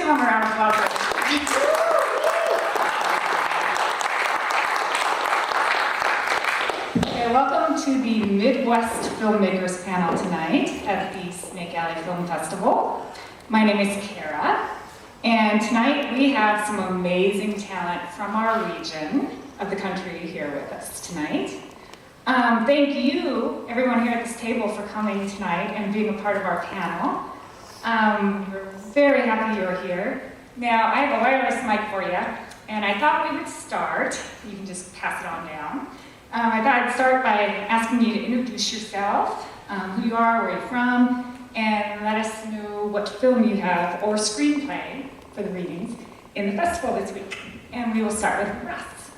give them a round of applause. Okay, welcome to the Midwest Filmmakers panel tonight at the Snake Alley Film Festival. My name is Kara, and tonight we have some amazing talent from our region of the country here with us tonight. Thank you, everyone here at this table, for coming tonight and being a part of our panel. We're very happy you're here. Now, I have a wireless mic for you, and I thought we would start. You can just pass it on down. I thought I'd start by asking you to introduce yourself, who you are, where you're from, and let us know what film you have, or screenplay, for the readings, in the festival this week. And we will start with Russ.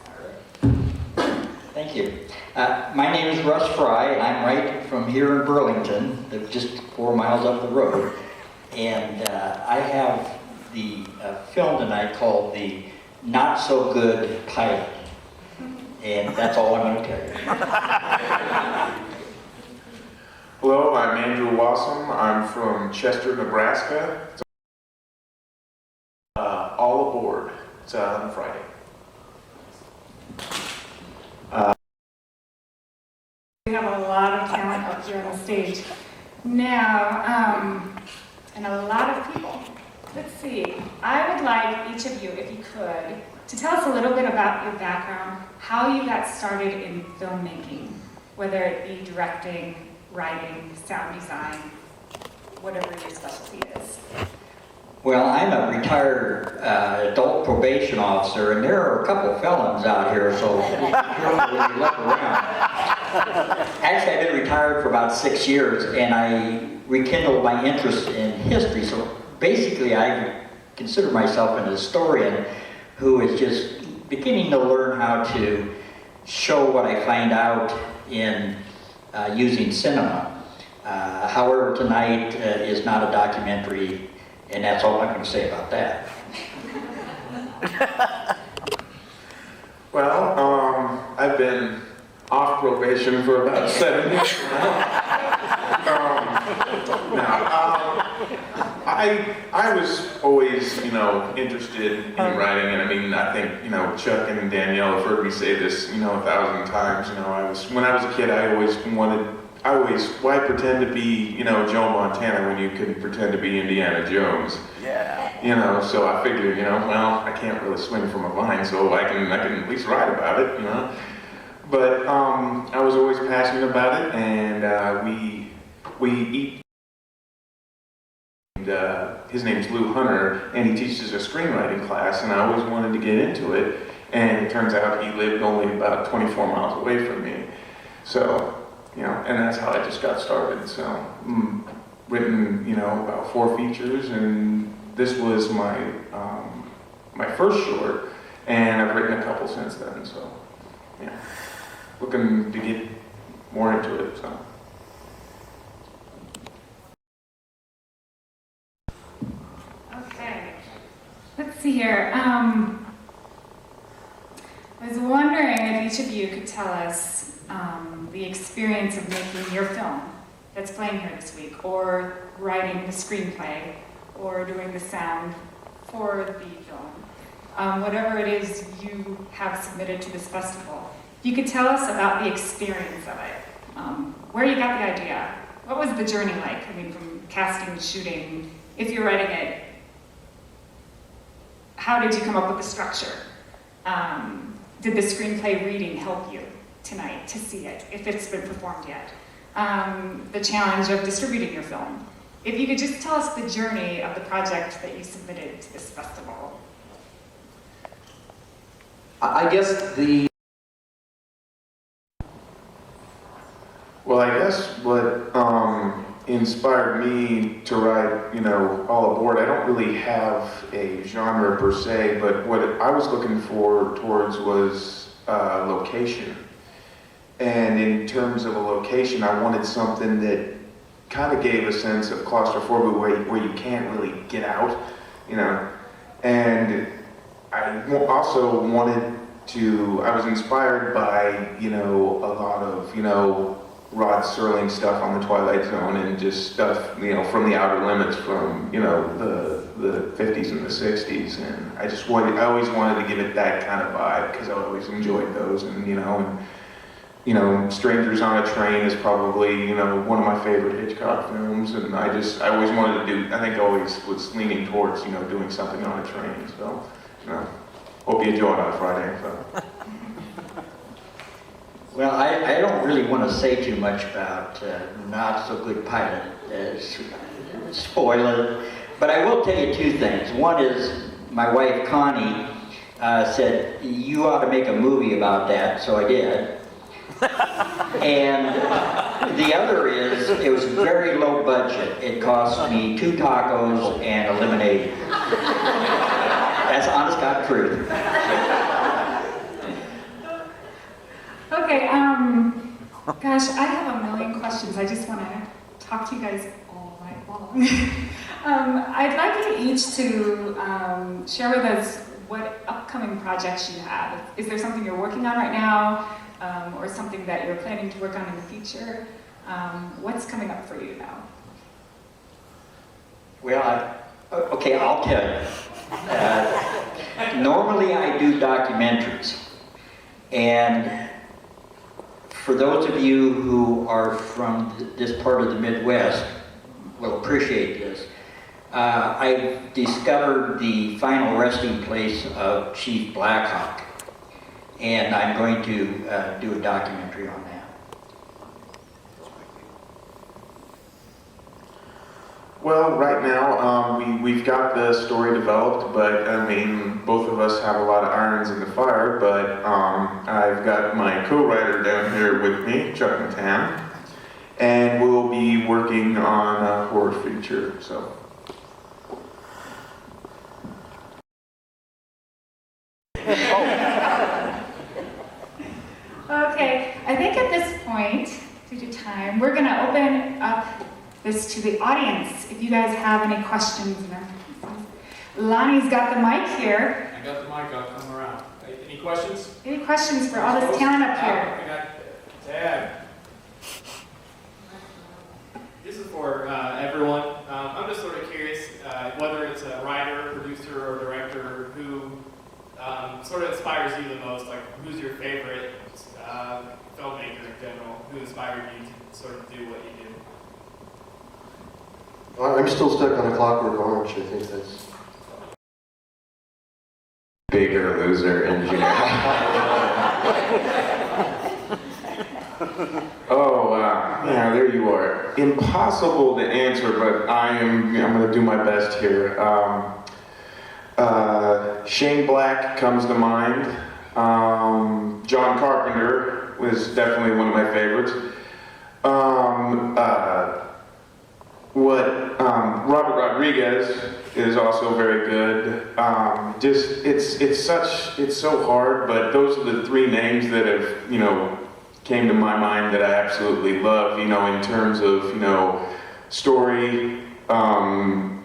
Thank you. My name is Russ Fry, and I'm right from here in Burlington, just 4 miles up the road. And I have the film tonight called The Not So Good Pilot. And that's all I'm going to tell you. Hello, I'm Andrew Wassom. I'm from Chester, Nebraska. All Aboard. It's on Friday. We have a lot of talent up here on the stage now, and a lot of people. Let's see. I would like each of you, if you could, to tell us a little bit about your background, how you got started in filmmaking, whether it be directing, writing, sound design, whatever your specialty is. Well, I'm a retired adult probation officer, and there are a couple felons out here, so be careful when you look around. Actually, I've been retired for about 6 years, and I rekindled my interest in history. So basically, I consider myself an historian who is just beginning to learn how to show what I find out in using cinema. However, tonight is not a documentary, and that's all I'm going to say about that. Well, I've been off probation for about 7 years I was always, interested in writing, and I mean, I think, Chuck and Danielle have heard me say this, 1,000 times. When I was a kid, why pretend to be, Joe Montana when you could pretend to be Indiana Jones? Yeah. So I figured, well, I can't really swing from a vine, so I can at least write about it, But I was always passionate about it, and we eat. His name's Lou Hunter, and he teaches a screenwriting class, and I always wanted to get into it. And it turns out he lived only about 24 miles away from me. So, and that's how I just got started. So, written, about 4 features, and this was my my first short, and I've written a couple since then. So, yeah, looking to get more into it. So. Okay, let's see here. I was wondering if each of you could tell us the experience of making your film that's playing here this week, or writing the screenplay, or doing the sound for the film. Whatever it is you have submitted to this festival. If you could tell us about the experience of it, where you got the idea, what was the journey like? I mean, from casting to shooting, if you're writing it, how did you come up with the structure? Did the screenplay reading help you tonight to see it, if it's been performed yet? The challenge of distributing your film. If you could just tell us the journey of the project that you submitted to this festival. I guess Well, I guess what inspired me to write, All Aboard, I don't really have a genre per se, but what I was looking towards was location. And in terms of a location, I wanted something that kind of gave a sense of claustrophobia where you can't really get out, And I also wanted to, I was inspired by, a lot of, Rod Serling stuff on the Twilight Zone and just stuff, from the outer limits from, the 50s and the 60s. And I always wanted to give it that kind of vibe because I always enjoyed those. And, Strangers on a Train is probably, one of my favorite Hitchcock films. And I always wanted to I always was leaning towards, doing something on a train. So, hope you enjoy it on Friday. So. Well, I don't really want to say too much about Not So Good Pilot, spoiler, but I will tell you two things. One is my wife Connie said, you ought to make a movie about that, so I did. And the other is, it was very low budget. It cost me 2 tacos and a lemonade. That's honest God truth. Okay, gosh, I have a million questions. I just want to talk to you guys all night long. I'd like you each to share with us what upcoming projects you have. Is there something you're working on right now, or something that you're planning to work on in the future? What's coming up for you now? Well, okay, I'll tell you. Normally I do documentaries, and for those of you who are from this part of the Midwest will appreciate this. I've discovered the final resting place of Chief Blackhawk, and I'm going to do a documentary on that. Well, right now, we've got the story developed, but both of us have a lot of irons in the fire, but I've got my co-writer down here with me, Chuck Matan, and we'll be working on a horror feature, so. Okay, I think at this point, due to time, we're going to open up this to the audience. If you guys have any questions. Lonnie's got the mic here. I got the mic, I'll come around. Any questions? Any questions for all this talent up here? I got Tab. This is for everyone. I'm just sort of curious whether it's a writer, producer, or director who sort of inspires you the most. Like, who's your favorite filmmaker in general? Who inspired you to sort of do what you do? I'm still stuck on A Clockwork Orange. I think that's Bigger Loser engineer. Oh, yeah, there you are. Impossible to answer, but I'm going to do my best here. Shane Black comes to mind. John Carpenter was definitely one of my favorites. Robert Rodriguez is also very good. It's so hard, but those are the 3 names that have, came to my mind that I absolutely love, in terms of, story and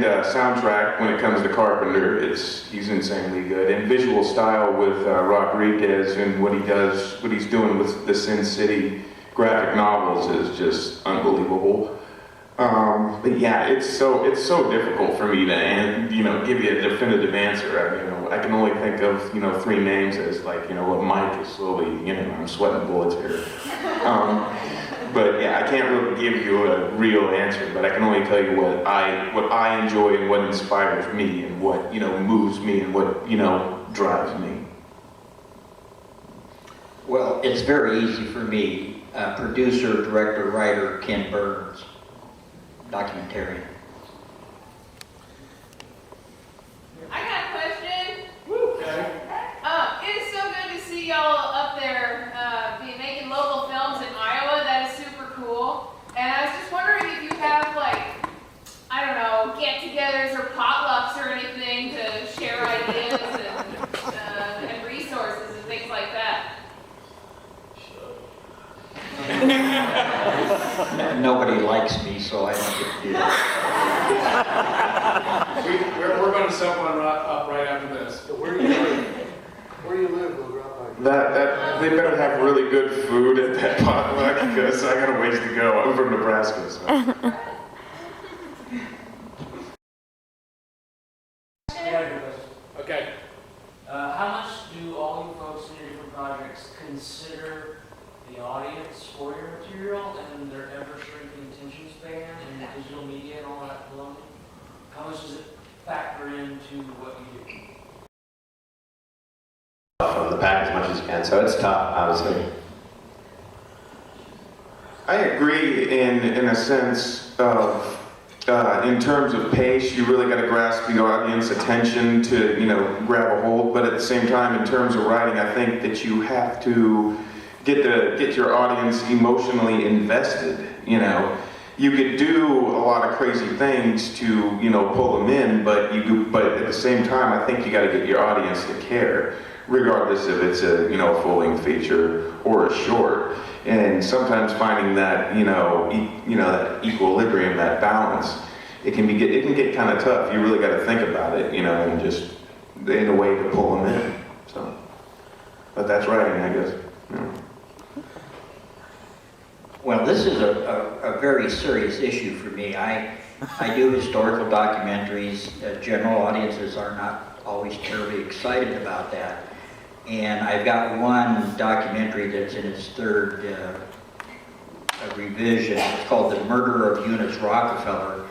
soundtrack. When it comes to Carpenter, he's insanely good. And visual style with Rodriguez and what he's doing with the Sin City graphic novels is just unbelievable. But yeah, it's so difficult for me to give you a definitive answer. I can only think of 3 names as like what Mike is slowly I'm sweating bullets here. But yeah, I can't really give you a real answer, but I can only tell you what I enjoy and what inspires me and what moves me and what drives me. Well, it's very easy for me. Producer, director, writer, Ken Burns, documentarian. I got a question. Okay. It is so good to see y'all up there making local films in Iowa. That is super cool. And I was just wondering if you have get-togethers or potlucks or anything to share ideas and resources and things like that. Nobody likes me, so I don't get to do that. We're going to set one up right after this. where do you live? Where do you live? We'll drop by. That They better have really good food at that potluck because I got a ways to go. I'm from Nebraska, so. Okay. How much do all you folks in your different projects consider the audience for your material and their ever-shrinking attention span and digital media and all that baloney? How much does it factor into what you do? From the pack as much as you can, so it's tough, obviously. I agree in a sense of, in terms of pace, you really got to grasp the audience attention to, grab a hold. But at the same time, in terms of writing, I think that you have to get your audience emotionally invested. You could do a lot of crazy things to, pull them in, but at the same time, I think you got to get your audience to care, regardless if it's a, full-length feature or a short. And sometimes finding that, that equilibrium, that balance, it can get kind of tough. You really got to think about it, and just in a way to pull them in. So, but that's writing, I guess. Well, this is a very serious issue for me. I do historical documentaries. General audiences are not always terribly excited about that. And I've got one documentary that's in its third revision. It's called The Murder of Eunice Rockefeller,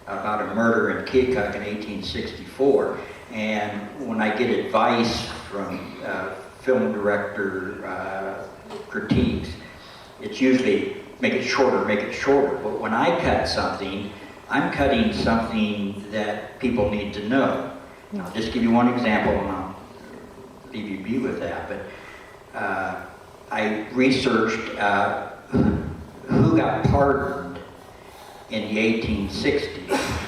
about a murder in Keokuk in 1864. And when I get advice from film director critiques, it's usually make it shorter. But when I cut something, I'm cutting something that people need to know. I'll just give you one example, and I'll leave you be with that. But I researched who got pardoned in the 1860s.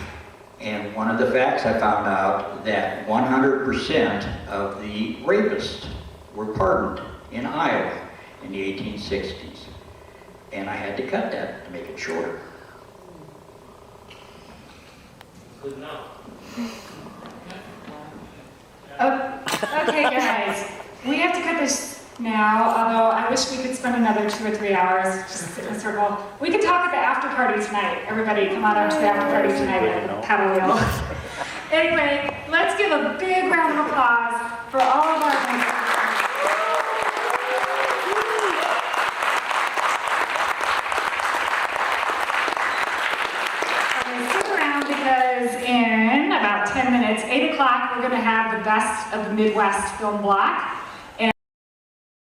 And one of the facts I found out that 100% of the rapists were pardoned in Iowa in the 1860s. And I had to cut that to make it shorter. Good enough. Okay, guys, we have to cut this now, although I wish we could spend another 2 or 3 hours just sitting in a circle. We could talk at the after party tonight. Everybody come on out to the after party tonight at the paddle wheel. Anyway, let's give a big round of applause for all of our because in about 10 minutes, 8 o'clock, we're going to have the best of the Midwest film block.